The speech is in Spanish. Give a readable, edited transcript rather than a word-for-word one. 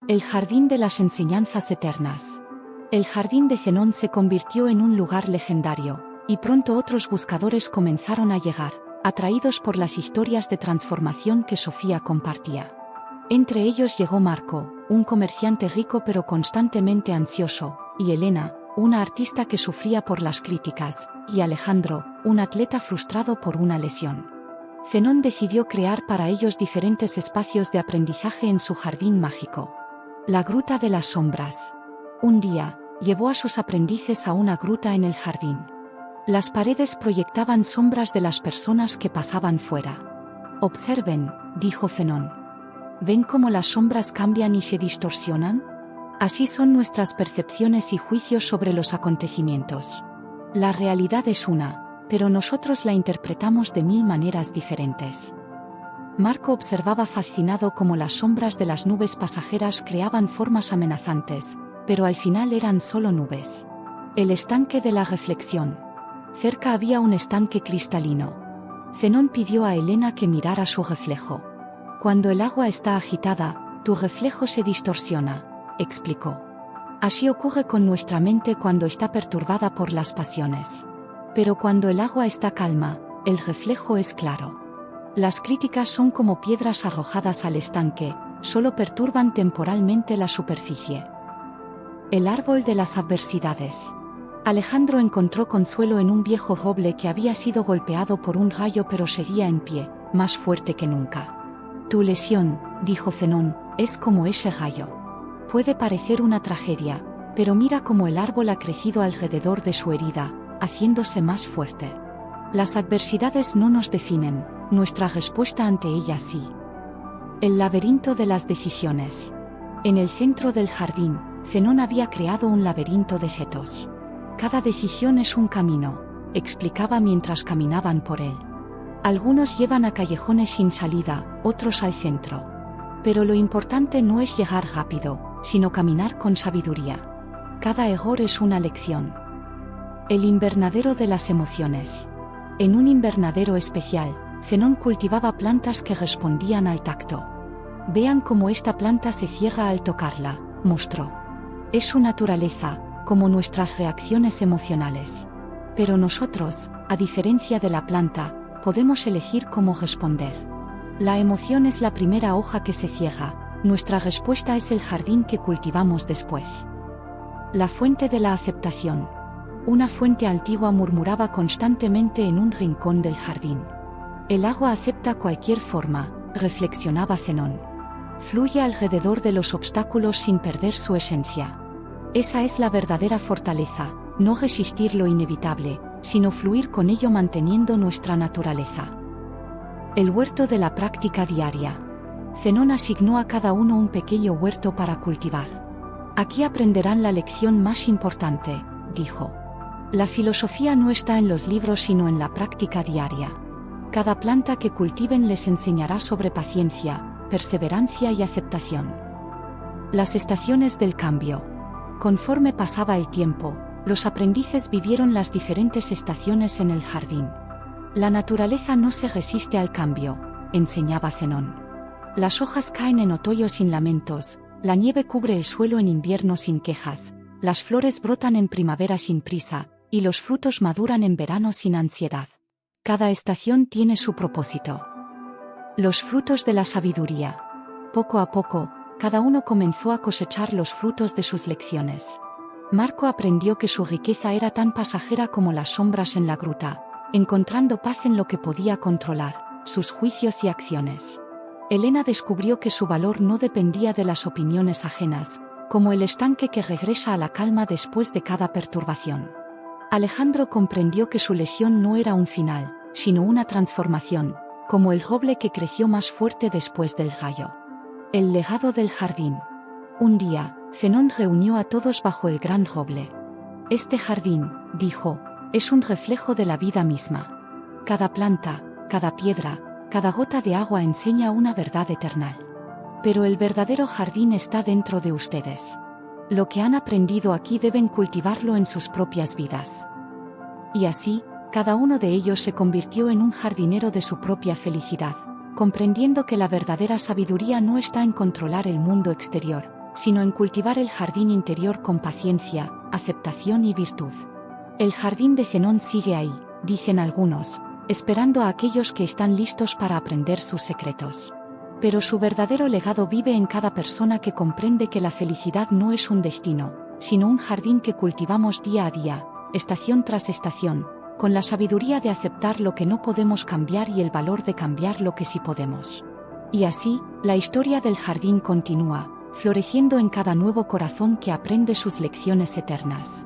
El jardín de las enseñanzas eternas. El jardín de Zenón se convirtió en un lugar legendario, y pronto otros buscadores comenzaron a llegar, atraídos por las historias de transformación que Sofía compartía. Entre ellos llegó Marco, un comerciante rico pero constantemente ansioso, y Elena, una artista que sufría por las críticas, y Alejandro, un atleta frustrado por una lesión. Zenón decidió crear para ellos diferentes espacios de aprendizaje en su jardín mágico. La Gruta de las Sombras. Un día, llevó a sus aprendices a una gruta en el jardín. Las paredes proyectaban sombras de las personas que pasaban fuera. Observen, dijo Zenón. ¿Ven cómo las sombras cambian y se distorsionan? Así son nuestras percepciones y juicios sobre los acontecimientos. La realidad es una, pero nosotros la interpretamos de 1000 maneras diferentes. Marco observaba fascinado cómo las sombras de las nubes pasajeras creaban formas amenazantes, pero al final eran solo nubes. El estanque de la reflexión. Cerca había un estanque cristalino. Zenón pidió a Elena que mirara su reflejo. Cuando el agua está agitada, tu reflejo se distorsiona, explicó. Así ocurre con nuestra mente cuando está perturbada por las pasiones. Pero cuando el agua está calma, el reflejo es claro. Las críticas son como piedras arrojadas al estanque, solo perturban temporalmente la superficie. El árbol de las adversidades. Alejandro encontró consuelo en un viejo roble que había sido golpeado por un rayo pero seguía en pie, más fuerte que nunca. Tu lesión, dijo Zenón, es como ese rayo. Puede parecer una tragedia, pero mira cómo el árbol ha crecido alrededor de su herida, haciéndose más fuerte. Las adversidades no nos definen, nuestra respuesta ante ellas sí. El laberinto de las decisiones. En el centro del jardín, Zenón había creado un laberinto de setos. Cada decisión es un camino, explicaba mientras caminaban por él. Algunos llevan a callejones sin salida, otros al centro. Pero lo importante no es llegar rápido, sino caminar con sabiduría. Cada error es una lección. El invernadero de las emociones. En un invernadero especial, Zenón cultivaba plantas que respondían al tacto. Vean cómo esta planta se cierra al tocarla, mostró. Es su naturaleza, como nuestras reacciones emocionales. Pero nosotros, a diferencia de la planta, podemos elegir cómo responder. La emoción es la primera hoja que se cierra, nuestra respuesta es el jardín que cultivamos después. La fuente de la aceptación. Una fuente antigua murmuraba constantemente en un rincón del jardín. El agua acepta cualquier forma, reflexionaba Zenón. Fluye alrededor de los obstáculos sin perder su esencia. Esa es la verdadera fortaleza, no resistir lo inevitable, sino fluir con ello manteniendo nuestra naturaleza. El huerto de la práctica diaria. Zenón asignó a cada uno un pequeño huerto para cultivar. Aquí aprenderán la lección más importante, dijo. La filosofía no está en los libros sino en la práctica diaria. Cada planta que cultiven les enseñará sobre paciencia, perseverancia y aceptación. Las estaciones del cambio. Conforme pasaba el tiempo, los aprendices vivieron las diferentes estaciones en el jardín. La naturaleza no se resiste al cambio, enseñaba Zenón. Las hojas caen en otoño sin lamentos, la nieve cubre el suelo en invierno sin quejas, las flores brotan en primavera sin prisa, y los frutos maduran en verano sin ansiedad. Cada estación tiene su propósito. Los frutos de la sabiduría. Poco a poco, cada uno comenzó a cosechar los frutos de sus lecciones. Marco aprendió que su riqueza era tan pasajera como las sombras en la gruta, encontrando paz en lo que podía controlar, sus juicios y acciones. Elena descubrió que su valor no dependía de las opiniones ajenas, como el estanque que regresa a la calma después de cada perturbación. Alejandro comprendió que su lesión no era un final, sino una transformación, como el roble que creció más fuerte después del rayo. El legado del jardín. Un día, Zenón reunió a todos bajo el gran roble. Este jardín, dijo, es un reflejo de la vida misma. Cada planta, cada piedra, cada gota de agua enseña una verdad eterna. Pero el verdadero jardín está dentro de ustedes. Lo que han aprendido aquí deben cultivarlo en sus propias vidas. Y así, cada uno de ellos se convirtió en un jardinero de su propia felicidad, comprendiendo que la verdadera sabiduría no está en controlar el mundo exterior, sino en cultivar el jardín interior con paciencia, aceptación y virtud. El jardín de Zenón sigue ahí, dicen algunos, esperando a aquellos que están listos para aprender sus secretos. Pero su verdadero legado vive en cada persona que comprende que la felicidad no es un destino, sino un jardín que cultivamos día a día, estación tras estación, con la sabiduría de aceptar lo que no podemos cambiar y el valor de cambiar lo que sí podemos. Y así, la historia del jardín continúa, floreciendo en cada nuevo corazón que aprende sus lecciones eternas.